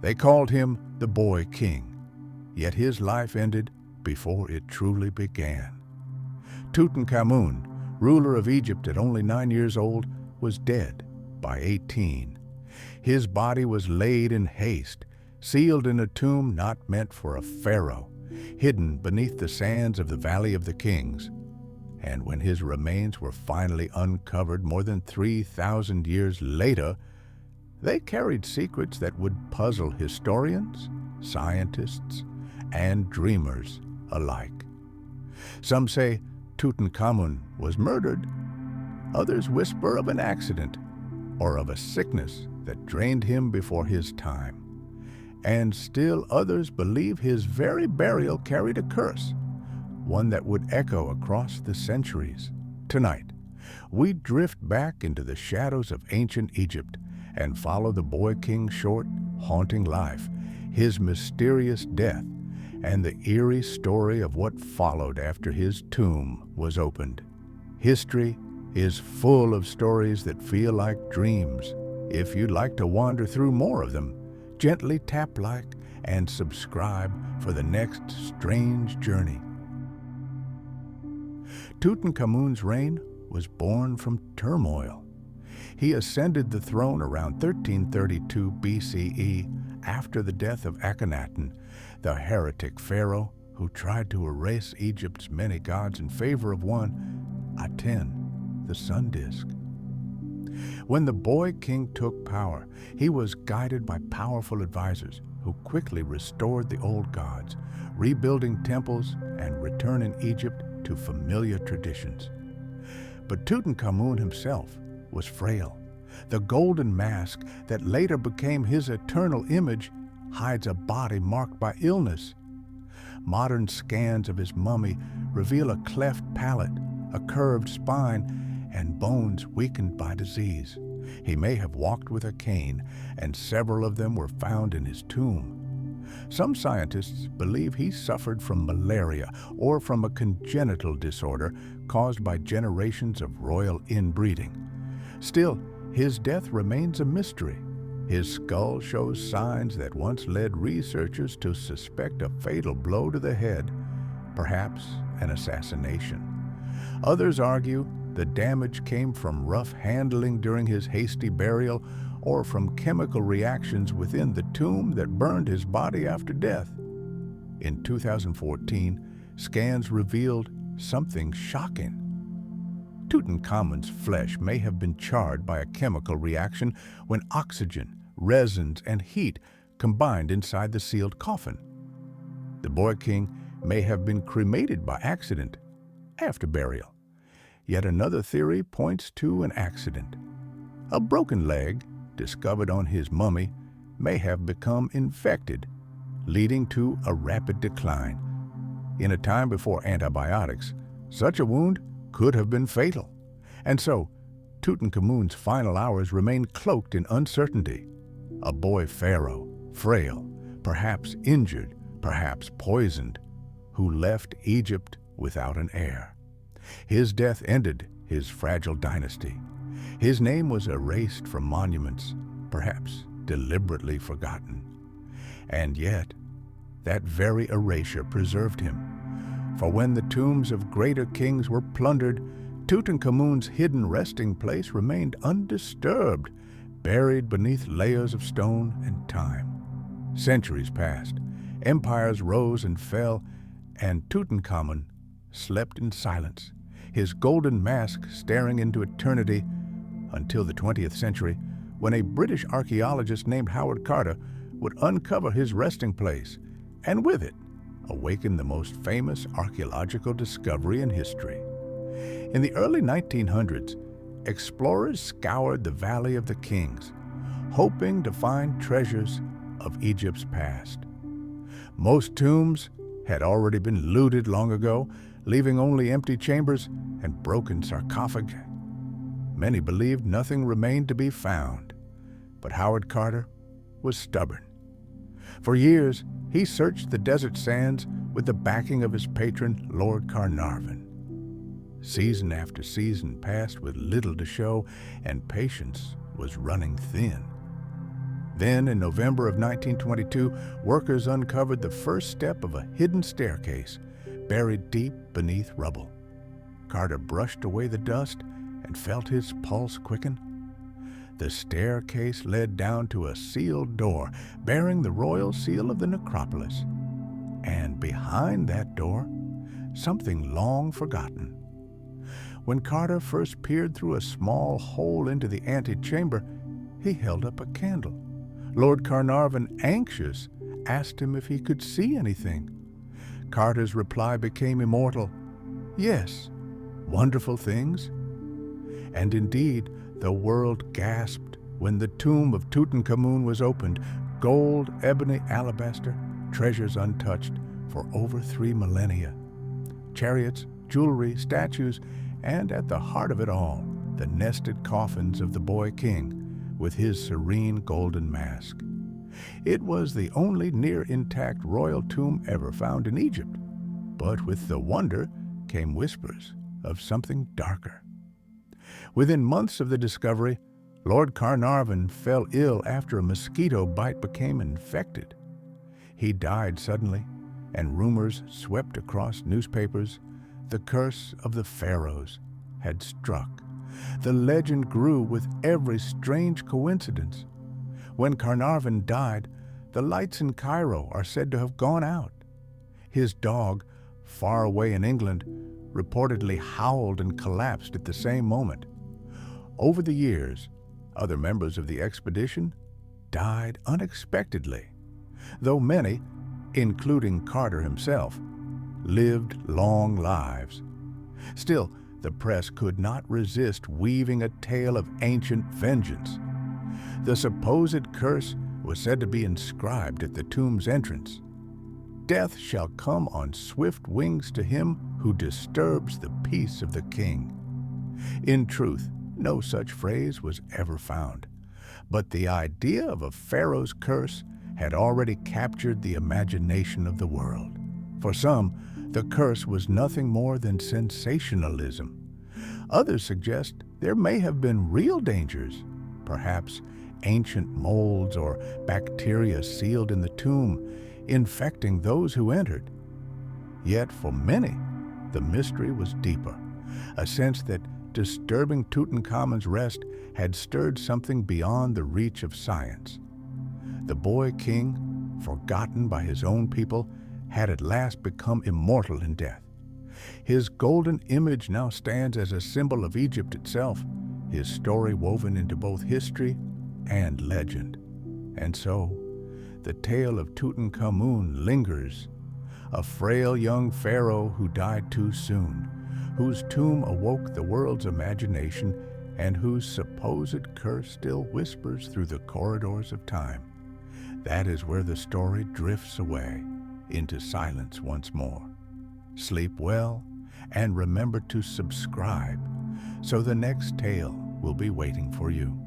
They called him the Boy King, yet his life ended before it truly began. Tutankhamun, ruler of Egypt at only 9 years old, was dead by 18. His body was laid in haste, sealed in a tomb not meant for a pharaoh, hidden beneath the sands of the Valley of the Kings. And when his remains were finally uncovered more than 3,000 years later, they carried secrets that would puzzle historians, scientists, and dreamers alike. Some say Tutankhamun was murdered. Others whisper of an accident or of a sickness that drained him before his time. And still others believe his very burial carried a curse, one that would echo across the centuries. Tonight, we drift back into the shadows of ancient Egypt and follow the Boy King's short, haunting life, his mysterious death, and the eerie story of what followed after his tomb was opened. History is full of stories that feel like dreams. If you'd like to wander through more of them, gently tap like and subscribe for the next strange journey. Tutankhamun's reign was born from turmoil. He ascended the throne around 1332 BCE after the death of Akhenaten, the heretic pharaoh who tried to erase Egypt's many gods in favor of one, Aten, the sun disk. When the Boy King took power, he was guided by powerful advisors who quickly restored the old gods, rebuilding temples and returning Egypt to familiar traditions. But Tutankhamun himself was frail. The golden mask that later became his eternal image hides a body marked by illness. Modern scans of his mummy reveal a cleft palate, a curved spine, and bones weakened by disease. He may have walked with a cane, and several of them were found in his tomb. Some scientists believe he suffered from malaria or from a congenital disorder caused by generations of royal inbreeding. Still, his death remains a mystery. His skull shows signs that once led researchers to suspect a fatal blow to the head, perhaps an assassination. Others argue the damage came from rough handling during his hasty burial or from chemical reactions within the tomb that burned his body after death. In 2014, scans revealed something shocking. Tutankhamun's flesh may have been charred by a chemical reaction when oxygen, resins, and heat combined inside the sealed coffin. The Boy King may have been cremated by accident after burial. Yet another theory points to an accident. A broken leg, discovered on his mummy, may have become infected, leading to a rapid decline. In a time before antibiotics, such a wound could have been fatal. And so, Tutankhamun's final hours remain cloaked in uncertainty. A boy pharaoh, frail, perhaps injured, perhaps poisoned, who left Egypt without an heir. His death ended his fragile dynasty. His name was erased from monuments, perhaps deliberately forgotten. And yet, that very erasure preserved him. For when the tombs of greater kings were plundered, Tutankhamun's hidden resting place remained undisturbed, buried beneath layers of stone and time. Centuries passed, empires rose and fell, and Tutankhamun slept in silence, his golden mask staring into eternity, until the 20th century, when a British archaeologist named Howard Carter would uncover his resting place, and with it, awaken the most famous archaeological discovery in history. In the early 1900s, explorers scoured the Valley of the Kings, hoping to find treasures of Egypt's past. Most tombs had already been looted long ago, leaving only empty chambers and broken sarcophagi. Many believed nothing remained to be found, but Howard Carter was stubborn. For years, he searched the desert sands with the backing of his patron, Lord Carnarvon. Season after season passed with little to show, and patience was running thin. Then, in November of 1922, workers uncovered the first step of a hidden staircase buried deep beneath rubble. Carter brushed away the dust and felt his pulse quicken. The staircase led down to a sealed door bearing the royal seal of the necropolis. And behind that door, something long forgotten. When Carter first peered through a small hole into the antechamber, he held up a candle. Lord Carnarvon, anxious, asked him if he could see anything. Carter's reply became immortal. Yes, wonderful things. And indeed, the world gasped when the tomb of Tutankhamun was opened, gold, ebony, alabaster, treasures untouched for over 3 millennia. Chariots, jewelry, statues, and at the heart of it all, the nested coffins of the boy king with his serene golden mask. It was the only near-intact royal tomb ever found in Egypt, but with the wonder came whispers of something darker. Within months of the discovery, Lord Carnarvon fell ill after a mosquito bite became infected. He died suddenly, and rumors swept across newspapers. The curse of the pharaohs had struck. The legend grew with every strange coincidence. When Carnarvon died, the lights in Cairo are said to have gone out. His dog, far away in England, reportedly howled and collapsed at the same moment. Over the years, other members of the expedition died unexpectedly, though many, including Carter himself, lived long lives. Still, the press could not resist weaving a tale of ancient vengeance. The supposed curse was said to be inscribed at the tomb's entrance. Death shall come on swift wings to him who disturbs the peace of the king. In truth, no such phrase was ever found, but the idea of a pharaoh's curse had already captured the imagination of the world. For some, the curse was nothing more than sensationalism. Others suggest there may have been real dangers, perhaps ancient molds or bacteria sealed in the tomb, infecting those who entered. Yet for many, the mystery was deeper, a sense that disturbing Tutankhamun's rest had stirred something beyond the reach of science. The boy king, forgotten by his own people, had at last become immortal in death. His golden image now stands as a symbol of Egypt itself, his story woven into both history and legend. And so, the tale of Tutankhamun lingers, a frail young pharaoh who died too soon, whose tomb awoke the world's imagination, and whose supposed curse still whispers through the corridors of time. That is where the story drifts away into silence once more. Sleep well, and remember to subscribe, so the next tale will be waiting for you.